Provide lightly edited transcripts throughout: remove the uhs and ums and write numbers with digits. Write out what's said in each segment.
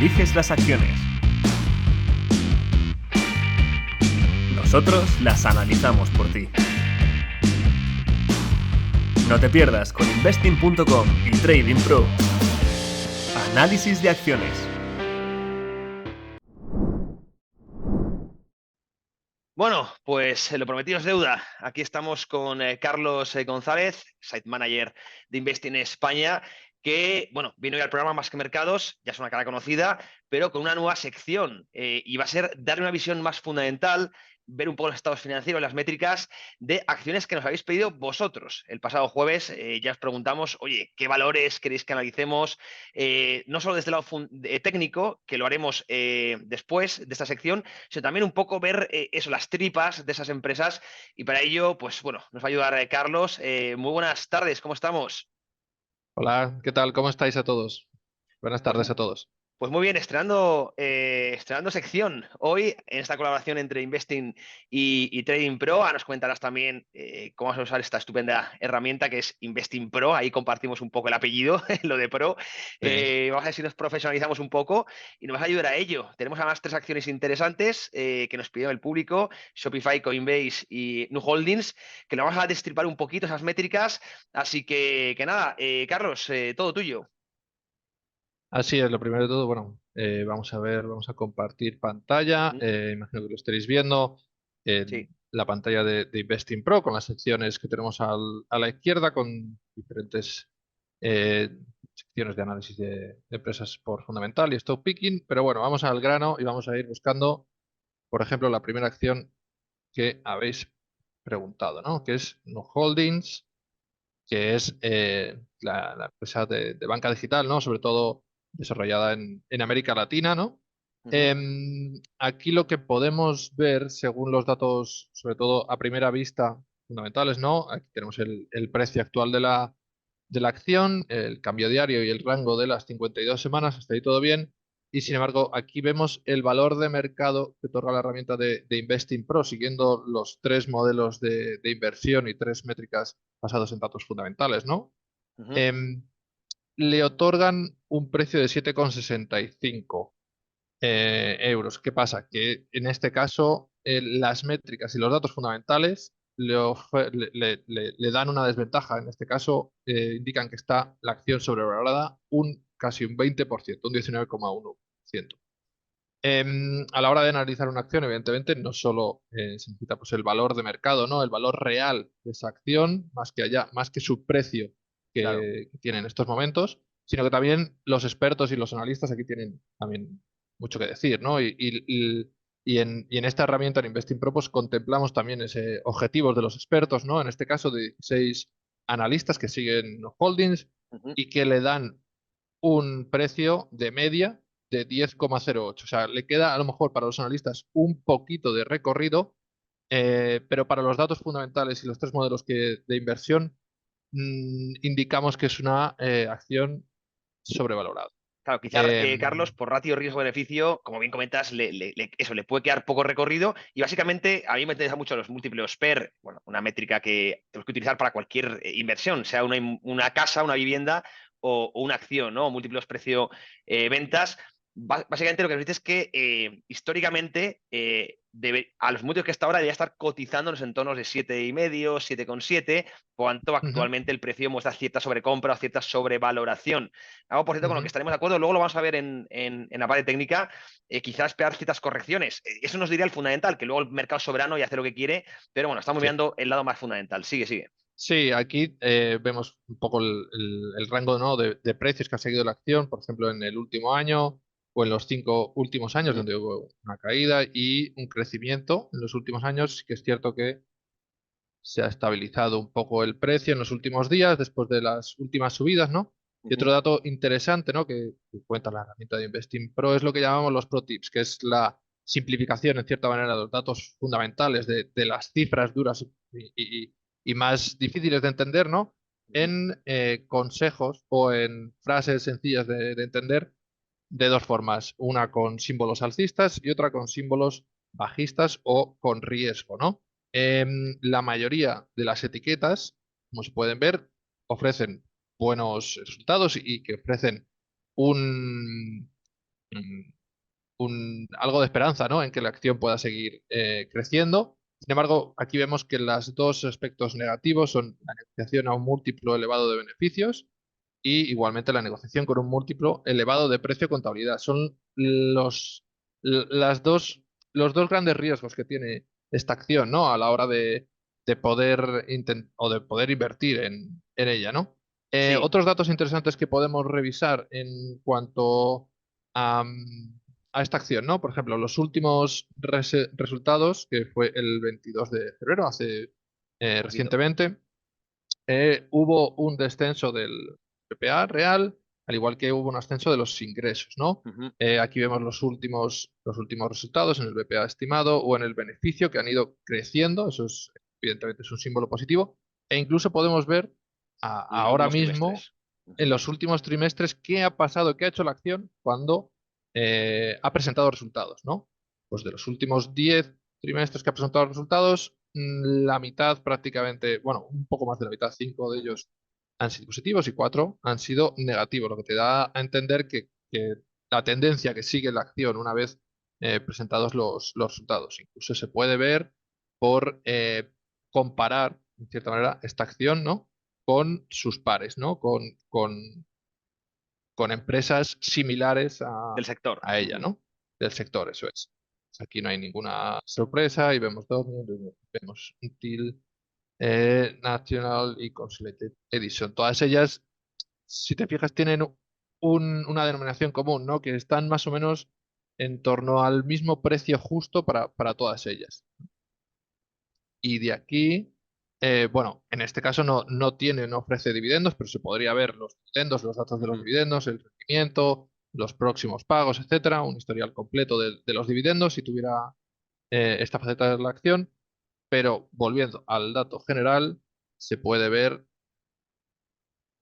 eliges las acciones. Nosotros las analizamos por ti. No te pierdas con Investing.com y Trading Pro. Análisis de acciones. Bueno, pues lo prometido es deuda. Aquí estamos con Carlos González, Site Manager de Investing en España, que, bueno, vino hoy al programa Más que Mercados, ya es una cara conocida, pero con una nueva sección. Y va a ser darle una visión más fundamental, ver un poco los estados financieros, las métricas de acciones que nos habéis pedido vosotros. El pasado jueves ya os preguntamos, oye, ¿qué valores queréis que analicemos? No solo desde el lado técnico, que lo haremos después de esta sección, sino también un poco ver eso, las tripas de esas empresas. Y para ello, pues bueno, nos va a ayudar Carlos. Muy buenas tardes, ¿cómo estamos? Hola, ¿qué tal? ¿Cómo estáis a todos? Buenas Pues tardes a todos. Pues muy bien, estrenando sección hoy en esta colaboración entre Investing y Trading Pro. Ahora nos comentarás también cómo vas a usar esta estupenda herramienta que es Investing Pro. Ahí compartimos un poco el apellido, lo de Pro. Sí. Vamos a ver si nos profesionalizamos un poco y nos vas a ayudar a ello. Tenemos además tres acciones interesantes que nos pidió el público: Shopify, Coinbase y Nu Holdings, que lo vamos a destripar un poquito esas métricas. Así que nada, Carlos, todo tuyo. Así es, lo primero de todo, bueno, vamos a compartir pantalla. Ujú. Imagino que lo estaréis viendo. Sí. La pantalla de Investing Pro con las secciones que tenemos a la izquierda con diferentes eh, secciones de análisis de empresas por fundamental y stock picking. Pero bueno, vamos al grano y vamos a ir buscando, por ejemplo, la primera acción que habéis preguntado, ¿no? Que es Nu Holdings, que es la empresa de banca digital, ¿no? Sobre todo desarrollada en América Latina, ¿no? Ujú. Aquí lo que podemos ver, según los datos, sobre todo a primera vista, fundamentales, ¿no? Aquí tenemos el precio actual de la acción, el cambio diario y el rango de las 52 semanas, hasta ahí todo bien. Y sin embargo, aquí vemos el valor de mercado que otorga la herramienta de Investing Pro, siguiendo los tres modelos de inversión y tres métricas basados en datos fundamentales, ¿no? Ujú. Em, Le otorgan un precio de 7,65 euros. ¿Qué pasa? Que en este caso las métricas y los datos fundamentales le dan una desventaja. En este caso indican que está la acción sobrevalorada casi un 20%, un 19,1%. A la hora de analizar una acción, evidentemente, no solo se necesita pues, el valor de mercado, ¿no? El valor real de esa acción, más que su precio Claro. que tiene en estos momentos, sino que también los expertos y los analistas aquí tienen también mucho que decir, ¿no? Y en esta herramienta en Investing Pro pues, contemplamos también ese objetivos de los expertos, ¿no? En este caso de 16 analistas que siguen holdings Ujú. y que le dan un precio de media de 10,08. O sea, le queda a lo mejor para los analistas un poquito de recorrido, pero para los datos fundamentales y los tres modelos de inversión, indicamos que es una acción sobrevalorada. Claro, quizá, Eh, Carlos, por ratio riesgo-beneficio, como bien comentas, eso le puede quedar poco recorrido. Y básicamente, a mí me interesa mucho los múltiplos PER, bueno, una métrica que tenemos que utilizar para cualquier inversión, sea una casa, una vivienda o una acción, ¿no? Múltiplos precio-ventas. Básicamente lo que nos dice es que históricamente a los múltiplos que hasta ahora debería estar cotizando en los entornos de 7,5, 7,7, cuanto ujú, actualmente el precio muestra cierta sobrecompra o cierta sobrevaloración. Algo, por cierto, con lo que ujú. estaremos de acuerdo. Luego lo vamos a ver en la parte técnica. Quizás esperar ciertas correcciones. Eso nos diría el fundamental, que luego el mercado es soberano y hace lo que quiere. Pero bueno, estamos Sí. mirando el lado más fundamental. Sigue, sigue. Sí, aquí vemos un poco el rango, ¿no? de precios que ha seguido la acción, por ejemplo, en el último año o en los 5 últimos años, Ujú. donde hubo una caída y un crecimiento en los últimos años. Sí que es cierto que se ha estabilizado un poco el precio en los últimos días, después de las últimas subidas, ¿no? Y Ujú. otro dato interesante, ¿no? Que cuenta la herramienta de Investing Pro es lo que llamamos los Pro Tips, que es la simplificación, en cierta manera, de los datos fundamentales de las cifras duras y más difíciles de entender, ¿no? Ujú. En consejos o en frases sencillas de entender de dos formas, una con símbolos alcistas y otra con símbolos bajistas o con riesgo, ¿no? La mayoría de las etiquetas, como se pueden ver, ofrecen buenos resultados y que ofrecen un, mm, algo de esperanza, ¿no? En que la acción pueda seguir creciendo. Sin embargo, aquí vemos que los dos aspectos negativos son la negociación a un múltiplo elevado de beneficios y igualmente la negociación con un múltiplo elevado de precio-contabilidad. Son las dos, los dos grandes riesgos que tiene esta acción, ¿no? A la hora de poder o de poder invertir en ella, ¿no? Sí, Otros datos interesantes que podemos revisar en cuanto a, a esta acción, ¿no? Por ejemplo, los últimos resultados, que fue el 22 de febrero, hace un poquito. recientemente, hubo un descenso del PPA real, al igual que hubo un ascenso de los ingresos, ¿no? Ujú. Aquí vemos los últimos resultados en el BPA estimado o en el beneficio que han ido creciendo, eso es, evidentemente es un símbolo positivo, e incluso podemos ver Los ahora últimos mismo trimestres. en Ujú. los últimos trimestres qué ha pasado, qué ha hecho la acción cuando ha presentado resultados, ¿no? Pues de los últimos 10 trimestres que ha presentado resultados, la mitad prácticamente, bueno, un poco más de la mitad, 5 de ellos han sido positivos y 4 han sido negativos, lo que te da a entender que la tendencia que sigue la acción una vez presentados los resultados. Incluso se puede ver por comparar, en cierta manera, esta acción, ¿no? Con sus pares, ¿no? Con empresas similares Del sector. a ella, Ujú. ¿no? Del sector, eso es. Pues aquí no hay ninguna sorpresa y vemos Dominion, vemos Intel, National y Consolidated Edison. Todas ellas, si te fijas, tienen una denominación común, ¿no? Que están más o menos en torno al mismo precio justo para todas ellas. Y de aquí, bueno, en este caso no ofrece dividendos, pero se podría ver los dividendos, los datos de los Ujú. dividendos, el rendimiento, los próximos pagos, etcétera, un historial completo de los dividendos si tuviera esta faceta de la acción. Pero volviendo al dato general, se puede ver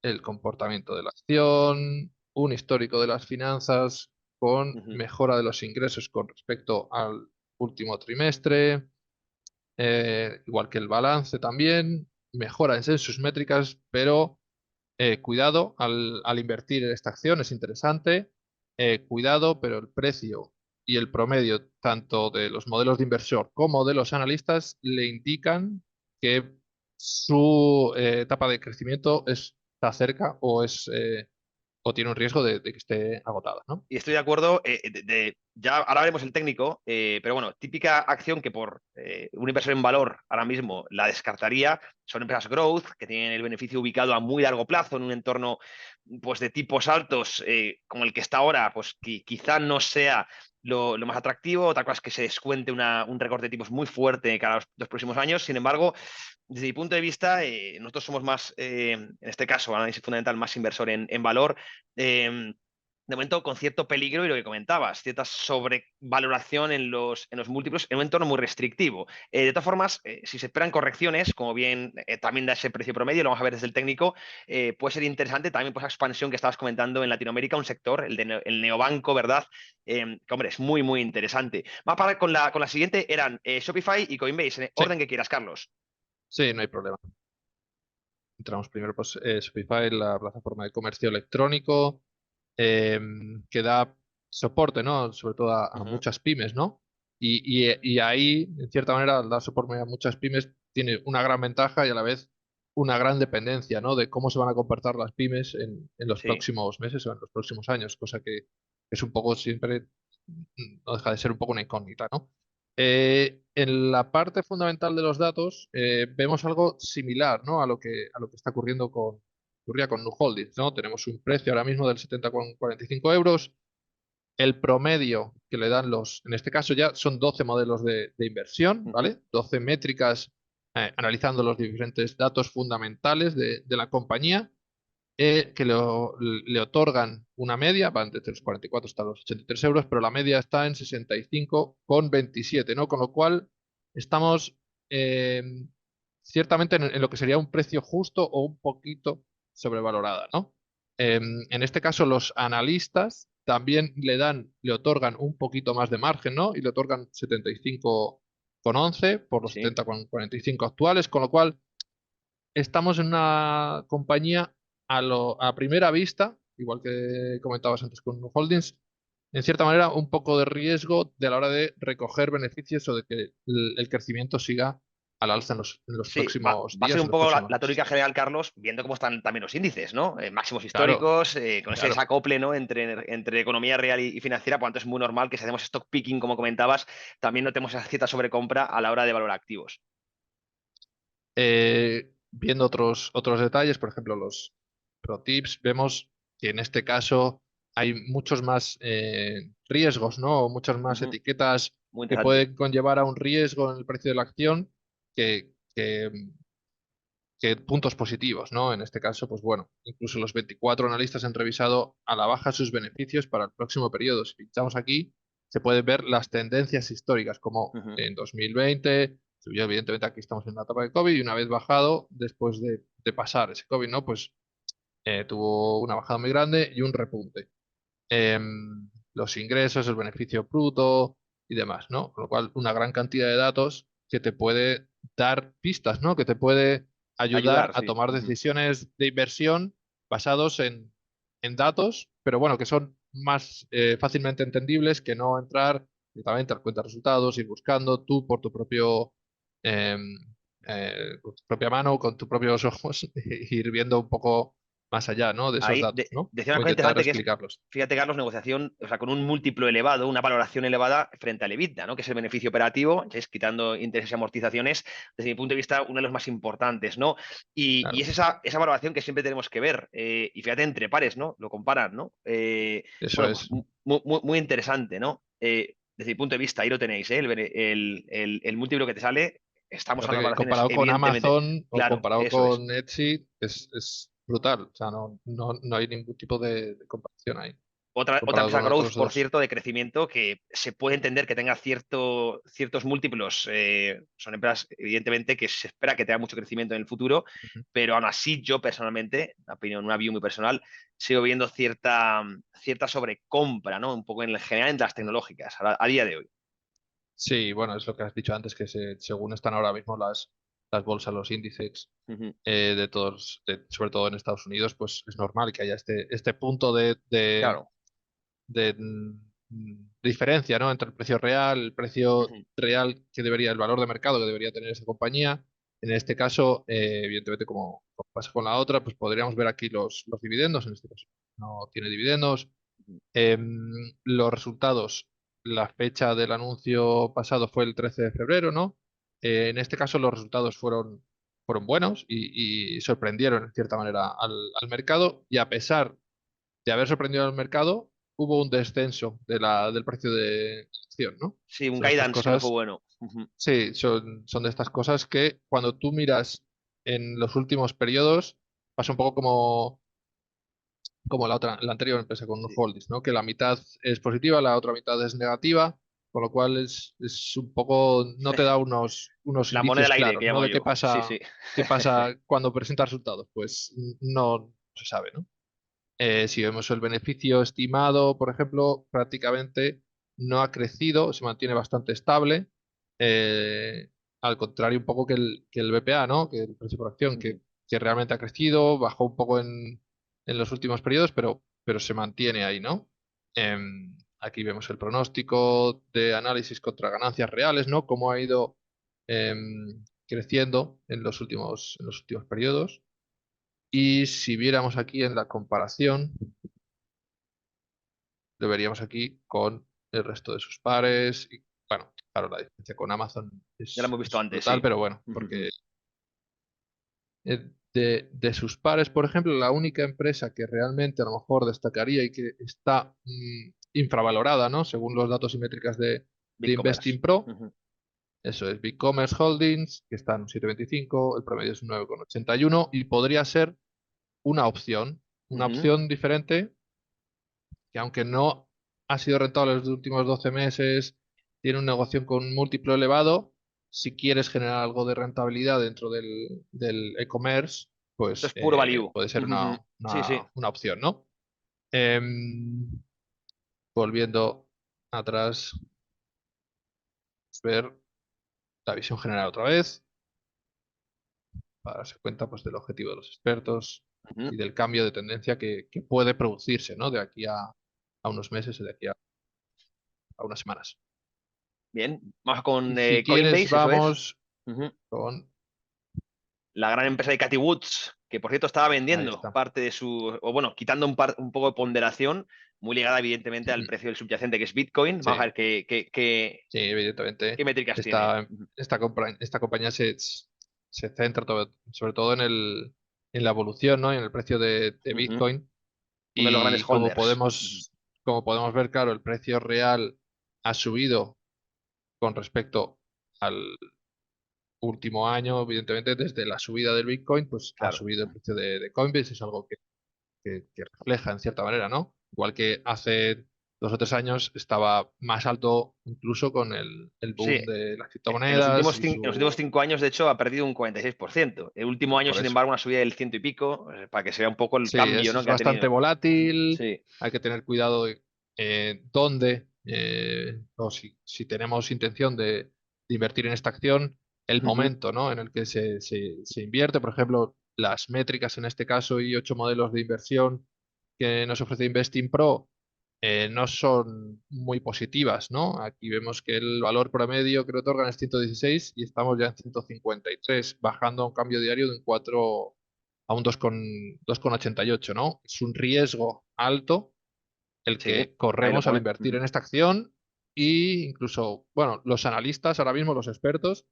el comportamiento de la acción, un histórico de las finanzas con Ujú. mejora de los ingresos con respecto al último trimestre, igual que el balance también, mejora en sus métricas, pero cuidado al invertir en esta acción, es interesante, cuidado, pero el precio y el promedio tanto de los modelos de inversor como de los analistas le indican que su etapa de crecimiento está cerca o tiene un riesgo de que esté agotada, ¿no? Y estoy de acuerdo, ya ahora veremos el técnico, pero bueno, típica acción que por un inversor en valor ahora mismo la descartaría son empresas growth que tienen el beneficio ubicado a muy largo plazo en un entorno pues, de tipos altos como el que está ahora, pues quizá no sea lo más atractivo. Otra cosa es que se descuente un recorte de tipos muy fuerte cada los próximos años. Sin embargo, desde mi punto de vista, nosotros somos más, en este caso, análisis fundamental, más inversor en valor. De momento con cierto peligro y lo que comentabas, cierta sobrevaloración en los múltiplos en un entorno muy restrictivo. De todas formas, si se esperan correcciones, como bien también da ese precio promedio, lo vamos a ver desde el técnico, puede ser interesante también por esa expansión que estabas comentando en Latinoamérica, un sector, el neobanco, ¿verdad? Que, hombre, es muy, muy interesante. Va a parar con la siguiente, eran Shopify y Coinbase, en Sí, orden que quieras, Carlos. sí, no hay problema. Entramos primero, pues, Shopify, la plataforma de comercio electrónico, eh, que da soporte, ¿no? Sobre todo a Ujú. muchas pymes, ¿no? Y ahí, en cierta manera, al dar soporte a muchas pymes, tiene una gran ventaja y a la vez una gran dependencia, ¿no? De cómo se van a comportar las pymes en los Sí, próximos meses o en los próximos años, cosa que es un poco siempre, no deja de ser un poco una incógnita, ¿no? En la parte fundamental de los datos vemos algo similar, ¿no? A lo que está ocurría con Nu Holdings, ¿no? Tenemos un precio ahora mismo del 70,45 euros. El promedio que le dan en este caso ya son 12 modelos de inversión, ujú, ¿vale? 12 métricas analizando los diferentes datos fundamentales de la compañía que le otorgan una media, van desde los 44 hasta los 83 euros, pero la media está en 65,27, ¿no? Con lo cual estamos eh, ciertamente en lo que sería un precio justo o un poquito sobrevalorada, ¿no? En este caso, los analistas también le otorgan un poquito más de margen, ¿no? Y le otorgan 75,11 por los sí. 70,45 actuales, con lo cual estamos en una compañía a primera vista, igual que comentabas antes con Holdings, en cierta manera, un poco de riesgo de la hora de recoger beneficios o de que el crecimiento siga al alza en los Sí, va, próximos va a ser días, en un los poco próximos la meses. tónica general, Carlos, viendo cómo están también los índices, ¿no? Máximos Claro, históricos, con ese claro. desacople, ¿no? Entre economía real y financiera, por lo tanto es muy normal que si hacemos stock picking, como comentabas, también notemos esa cierta sobrecompra a la hora de valorar activos. Viendo otros detalles, por ejemplo, los pro tips, vemos que en este caso hay muchos más riesgos, ¿no? O muchas más Ujú, etiquetas muy que interesante. pueden conllevar a un riesgo en el precio de la acción que, que, que puntos positivos, ¿no? En este caso, pues bueno, incluso los 24 analistas han revisado a la baja sus beneficios para el próximo periodo. Si pinchamos aquí, se pueden ver las tendencias históricas, como Ujú. en 2020 subió, evidentemente aquí estamos en la etapa de COVID, y una vez bajado, después de pasar ese COVID, ¿no? Pues tuvo una bajada muy grande y un repunte. Los ingresos, el beneficio bruto y demás, ¿no? Con lo cual, una gran cantidad de datos que te puede dar pistas, ¿no? Que te puede ayudar Ayudar, a sí. tomar Ujú. decisiones de inversión basados en datos, pero bueno, que son más fácilmente entendibles que no entrar directamente a cuenta de resultados, ir buscando tú por tu propio em, con tu propia mano, con tus propios ojos, ir viendo un poco más allá, ¿no? De esos Ahí datos, ¿no? decía una O cosa intentar interesante que es, explicarlos. fíjate, Carlos, negociación, o sea, con un múltiplo elevado, una valoración elevada frente al EBITDA, ¿no? Que es el beneficio operativo, es quitando intereses y amortizaciones, desde mi punto de vista, uno de los más importantes, ¿no? Y Claro, es esa valoración que siempre tenemos que ver. Y fíjate, entre pares, ¿no? Lo comparan, ¿no? eso Bueno, pues es. muy interesante, ¿no? Desde mi punto de vista, ahí lo tenéis, ¿eh? El múltiplo que te sale, estamos Fíjate hablando de que valoraciones, comparado con evidentemente. Amazon o Claro, comparado eso es. con Etsy, es brutal. O sea, no hay ningún tipo de comparación ahí, Otra comparado empresa con growth, otros por dos. cierto, de crecimiento que se puede entender que tenga ciertos múltiplos. Son empresas, evidentemente, que se espera que tenga mucho crecimiento en el futuro, Ujú. pero aún así yo personalmente, una view muy personal, sigo viendo cierta sobrecompra, ¿no? Un poco en general en las tecnológicas, a día de hoy. Sí, bueno, es lo que has dicho antes, que según están ahora mismo las bolsas, los índices Ujú. de todos, sobre todo en Estados Unidos, pues es normal que haya este punto Claro. de diferencia, ¿no? Entre el precio Ujú. real que debería, el valor de mercado que debería tener esa compañía. En este caso, evidentemente, como pasa con la otra, pues podríamos ver aquí los dividendos. En este caso, no tiene dividendos. Los resultados, la fecha del anuncio pasado fue el 13 de febrero, ¿no? En este caso, los resultados fueron buenos y sorprendieron en cierta manera al mercado, y a pesar de haber sorprendido al mercado, hubo un descenso del precio de acción, ¿no? Sí, un Son estas guidance que no fue cosas, bueno. Ujú. sí, son de estas cosas que cuando tú miras en los últimos periodos, pasa un poco como la anterior empresa con Sí. Holdings, ¿no? Que la mitad es positiva, la otra mitad es negativa, con lo cual es un poco, no te da unos La moneda indicios del aire, claros, que ¿no? llamo De yo. Sí, sí. qué pasa cuando presenta resultados. Pues no se sabe, ¿no? Si vemos el beneficio estimado, por ejemplo, prácticamente no ha crecido, se mantiene bastante estable, al contrario un poco que el BPA, ¿no? Que el precio por acción, Ujú. que realmente ha crecido, bajó un poco en los últimos periodos, pero se mantiene ahí, ¿no? Aquí vemos el pronóstico de análisis contra ganancias reales, ¿no? Cómo ha ido creciendo en los últimos periodos. Y si viéramos aquí en la comparación, lo veríamos aquí con el resto de sus pares. Y bueno, claro, la diferencia con Amazon Ya lo es, hemos visto es antes, brutal, sí. pero bueno, porque Ujú. de sus pares, por ejemplo, la única empresa que realmente a lo mejor destacaría y que está infravalorada, ¿no? Según los datos y métricas de BigCommerce. Investing Pro, Ujú. eso es BigCommerce Holdings, que está en un 7,25, el promedio es un 9,81 y podría ser una Ujú. opción diferente que, aunque no ha sido rentable los últimos 12 meses, tiene un negocio con un múltiplo elevado. Si quieres generar algo de rentabilidad dentro del e-commerce, Esto pues es puro value. puede ser Ujú. Sí, sí. una opción, ¿no? Em, Volviendo atrás, ver la visión general otra vez, para darse cuenta, pues, del objetivo de los expertos Ujú. y del cambio de tendencia que puede producirse, ¿no? De aquí a unos meses y de aquí a unas semanas. Bien, vamos con Y si Coinbase, quieres, eso es. vamos Ujú. con... La gran empresa de Cathie Woods, que por cierto estaba Ahí vendiendo está. parte de su, o bueno, quitando un poco de ponderación, muy ligada evidentemente al Ujú. precio del subyacente que es Bitcoin. Vamos a Sí, ver sí, evidentemente. qué métricas tiene. Esta, esta compañía se centra sobre todo en la evolución, ¿no? Y en el precio de Ujú. Bitcoin. Uno de los Y grandes holders. Ujú. como podemos ver, claro, el precio real ha subido con respecto al último año, evidentemente, desde la subida del Bitcoin, pues ha Claro. subido el precio de Coinbase, es algo que refleja en cierta manera, ¿no? Igual que hace 2 o 3 años estaba más alto incluso con el Sí, boom de las en los criptomonedas últimos, y en los últimos su... 5 años, de hecho, ha perdido un 46%. El último año, Por sin eso. embargo, una subida del ciento y pico, para que se vea un poco el Sí, cambio, ¿no?, es que ha bastante tenido. volátil, Sí. hay que tener cuidado de dónde, o si tenemos intención de invertir en esta acción, el Ujú. momento, ¿no? En el que se invierte. Por ejemplo, las métricas en este caso y 8 modelos de inversión que nos ofrece Investing Pro no son muy positivas, ¿no? Aquí vemos que el valor promedio que le otorgan es 116 y estamos ya en 153, bajando a un cambio diario de un 4 a un 2,88, ¿no? Es un riesgo alto el Sí, que ahí lo corremos al pone. invertir Ujú. en esta acción y incluso, bueno, los analistas ahora mismo, los expertos,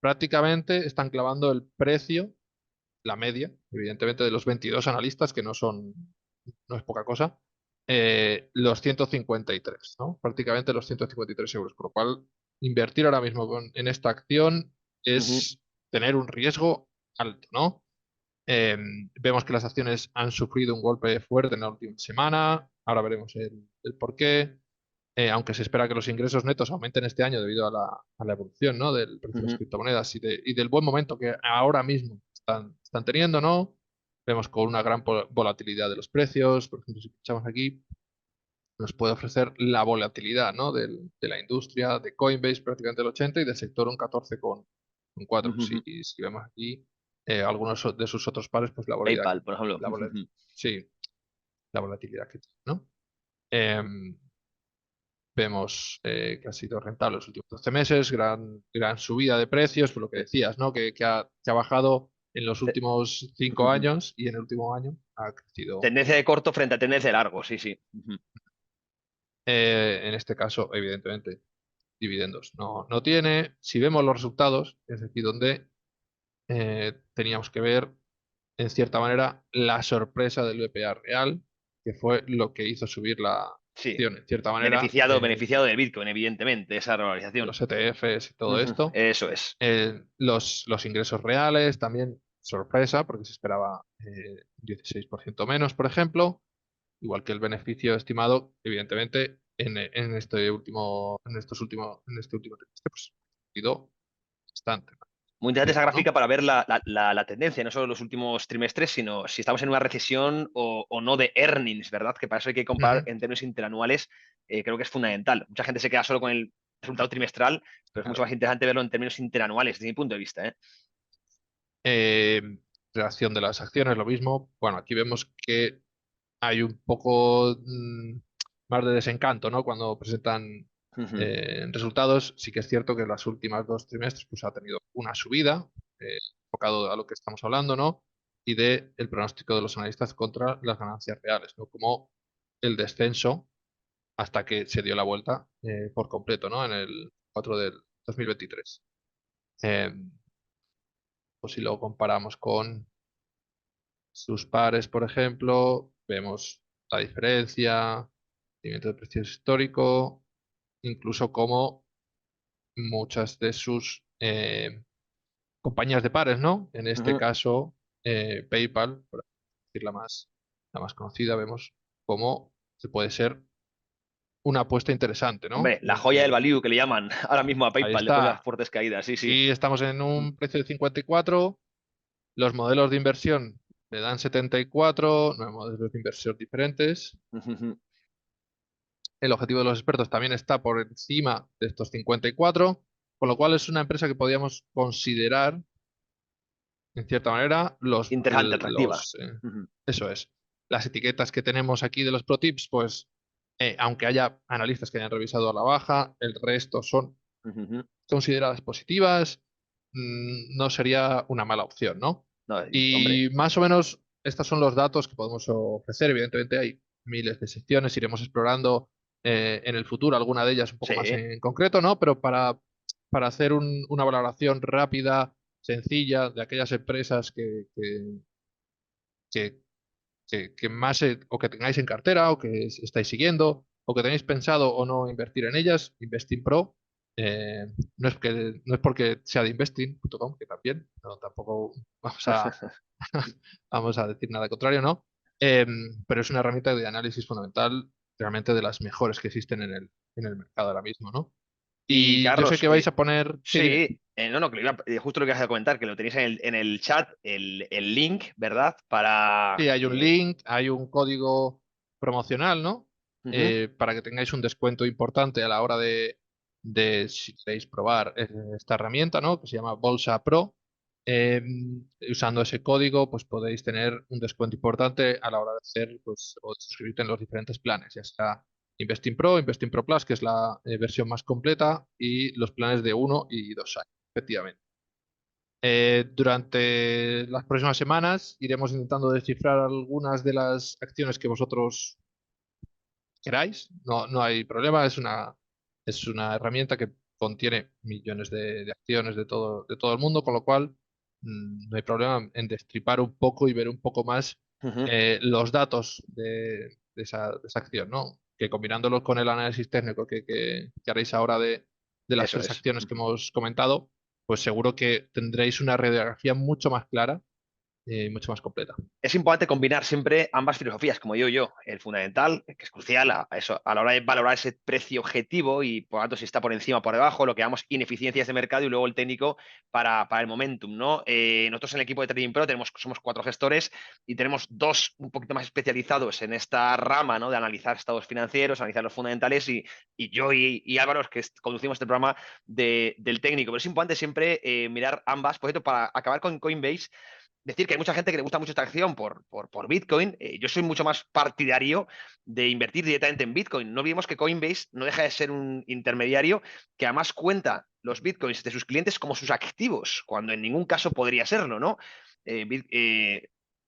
prácticamente están clavando el precio, la media, evidentemente, de los 22 analistas, que no es poca cosa, los 153, ¿no? Prácticamente los 153 euros, por lo cual invertir ahora mismo en esta acción Ujú. es tener un riesgo alto, ¿no? Eh, Vemos que las acciones han sufrido un golpe fuerte en la última semana. Ahora veremos el por qué. Aunque se espera que los ingresos netos aumenten este año debido a la evolución, ¿no? Del precio de las Ujú. criptomonedas y del buen momento que ahora mismo están teniendo, ¿no? Vemos con una gran volatilidad de los precios. Por ejemplo, si pinchamos aquí, nos puede ofrecer la volatilidad, ¿no? De la industria, de Coinbase prácticamente el 80 y del sector un 14,4. Ujú. Si vemos aquí algunos de sus otros pares, pues PayPal, por ejemplo. la vola- Ujú. sí, la volatilidad que tiene, ¿no? Em, Vemos que ha sido rentable los últimos 12 meses, gran subida de precios, por lo que Sí. decías, ¿no? Que ha bajado en los últimos 5 años y en el último año ha crecido. Tendencia de corto frente a tendencia de largo, sí, sí. Ujú. En este caso, evidentemente, dividendos no tiene. Si vemos los resultados, es aquí donde teníamos que ver, en cierta manera, la sorpresa del BPA real, que fue lo que hizo subir la Sí, acción, en cierta manera, beneficiado del Bitcoin, evidentemente, esa de revalorización. los ETFs y todo Ujú. esto. Eso es. Los ingresos reales también sorpresa, porque se esperaba un 16% menos, por ejemplo, igual que el beneficio estimado, evidentemente, en este último trimestre, pues ha sido bastante, Muy interesante esa ¿no? gráfica para ver la tendencia, no solo los últimos trimestres, sino si estamos en una recesión o no de earnings, ¿verdad? Que para eso hay que comparar Ujú, en términos interanuales, creo que es fundamental. Mucha gente se queda solo con el resultado trimestral, pero es mucho claro. más interesante verlo en términos interanuales, desde mi punto de vista, ¿eh? Eh, Reacción de las acciones, lo mismo. Bueno, aquí vemos que hay un poco más de desencanto, ¿no? Cuando presentan Ujú. resultados. Sí que es cierto que las últimas 2 trimestres pues, ha tenido una subida, enfocado a lo que estamos hablando, ¿no? Y de el pronóstico de los analistas contra las ganancias reales, ¿no? Como el descenso hasta que se dio la vuelta por completo, ¿no? En el 4 del 2023. Eh, pues si lo comparamos con sus pares, por ejemplo, vemos la diferencia, movimiento de precios histórico, incluso como muchas de sus compañías de pares, ¿no? En este Ujú. caso, PayPal, por decir la más conocida, vemos cómo se puede ser una apuesta interesante, ¿no? Hombre, la joya del value que le llaman ahora mismo a Ahí PayPal después de las está. fuertes caídas, sí, sí. Aquí estamos en Ujú. un precio de 54, los modelos de inversión le dan 74, 9 modelos de inversión diferentes. Ujú. El objetivo de los expertos también está por encima de estos 54, con lo cual es una empresa que podríamos considerar, en cierta manera, Interesante alternativa. Ujú. eso es. Las etiquetas que tenemos aquí de los pro tips, pues aunque haya analistas que hayan revisado a la baja, el resto son consideradas positivas, no sería una mala opción, ¿no? No, hombre. Y más o menos estos son los datos que podemos ofrecer. Evidentemente hay miles de secciones, iremos explorando en el futuro alguna de ellas un poco más Sí. en concreto, ¿no? Pero para hacer una valoración rápida, sencilla, de aquellas empresas que más o que tengáis en cartera o que estáis siguiendo o que tenéis pensado o no invertir en ellas, Investing Pro, no es porque sea de investing.com, que también, no, tampoco vamos a decir nada contrario, ¿no? Pero es una herramienta de análisis fundamental, realmente de las mejores que existen en el mercado ahora mismo, ¿no? Y Y yo sé Carlos, que vais a poner... Sí, dime. sí, no, justo lo que vas a comentar, que lo tenéis en el chat, el link, ¿verdad? Para... Sí, hay un link, hay un código promocional, ¿no? Ujú. Para que tengáis un descuento importante a la hora si queréis probar esta herramienta, ¿no? Que se llama Bolsa Pro. Eh, Usando ese código, pues podéis tener un descuento importante a la hora de hacer, pues, o de suscribirte en los diferentes planes, ya sea Investing Pro, Investing Pro Plus, que es la versión más completa, y los planes de 1 y 2 años, efectivamente. Durante las próximas semanas iremos intentando descifrar algunas de las acciones que vosotros queráis. No hay problema, es una herramienta que contiene millones de acciones de todo el mundo, con lo cual no hay problema en destripar un poco y ver un poco más Ujú. los datos de esa acción, ¿no? Que combinándolos con el análisis técnico que haréis ahora de las Eso tres es. acciones que hemos comentado, pues seguro que tendréis una radiografía mucho más clara y mucho más completa. Es importante combinar siempre ambas filosofías, como digo yo, el fundamental, que es crucial a eso, a la hora de valorar ese precio objetivo y por lo tanto si está por encima o por debajo, lo que llamamos ineficiencias de mercado, y luego el técnico para el momentum, ¿no? Nosotros en el equipo de Trading Pro somos 4 gestores y tenemos 2 un poquito más especializados en esta rama, ¿no? De analizar estados financieros, analizar los fundamentales, y yo y Álvaro, que conducimos este programa del técnico. Pero es importante siempre mirar ambas. Por ejemplo, para acabar con Coinbase, decir que hay mucha gente que le gusta mucho esta acción por Bitcoin. Yo soy mucho más partidario de invertir directamente en Bitcoin. No olvidemos que Coinbase no deja de ser un intermediario que además cuenta los Bitcoins de sus clientes como sus activos, cuando en ningún caso podría serlo, ¿no? El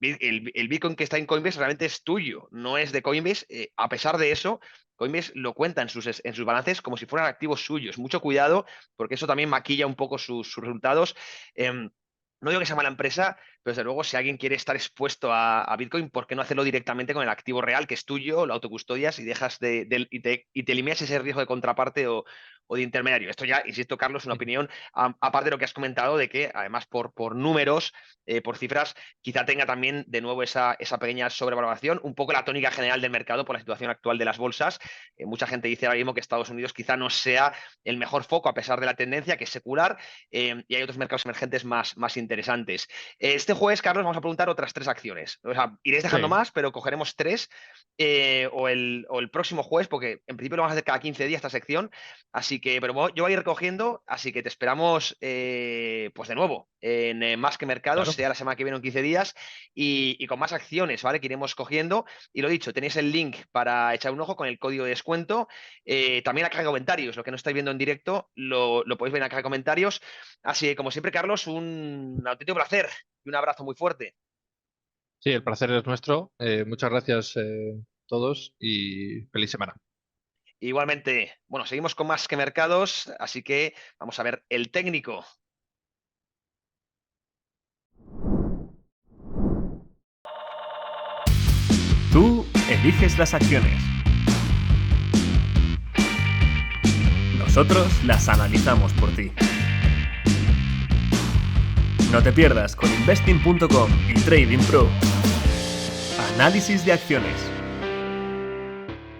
Bitcoin que está en Coinbase realmente es tuyo, no es de Coinbase. A pesar de eso, Coinbase lo cuenta en sus balances como si fueran activos suyos. Mucho cuidado, porque eso también maquilla un poco sus resultados. No digo que sea mala empresa, pero desde luego, si alguien quiere estar expuesto a Bitcoin, ¿por qué no hacerlo directamente con el activo real que es tuyo, lo autocustodias y dejas y te eliminas ese riesgo de contraparte o de intermediario? Esto ya, insisto, Carlos, una opinión, aparte de lo que has comentado, de que además por números, por cifras, quizá tenga también de nuevo esa pequeña sobrevaloración, un poco la tónica general del mercado por la situación actual de las bolsas. Mucha gente dice ahora mismo que Estados Unidos quizá no sea el mejor foco, a pesar de la tendencia que es secular, y hay otros mercados emergentes más interesantes. Este jueves, Carlos, vamos a preguntar otras 3 acciones. O sea, iréis dejando Sí. más, pero cogeremos 3 o el próximo jueves, porque en principio lo vamos a hacer cada 15 días esta sección. Así que, pero yo voy a ir recogiendo, así que te esperamos pues de nuevo en Más que Mercados, Claro. sea la semana que viene o en 15 días, y con más acciones, ¿vale? Que iremos cogiendo. Y lo dicho, tenéis el link para echar un ojo con el código de descuento. También la caja de comentarios, lo que no estáis viendo en directo, lo podéis ver en la caja de comentarios. Así que, como siempre, Carlos, un auténtico placer y un abrazo muy fuerte. Sí, el placer es nuestro. Muchas gracias todos y feliz semana. Igualmente, bueno, seguimos con Más que Mercados, así que vamos a ver el técnico. Tú eliges las acciones. Nosotros las analizamos por ti. No te pierdas con Investing.com y Trading Pro. Análisis de acciones.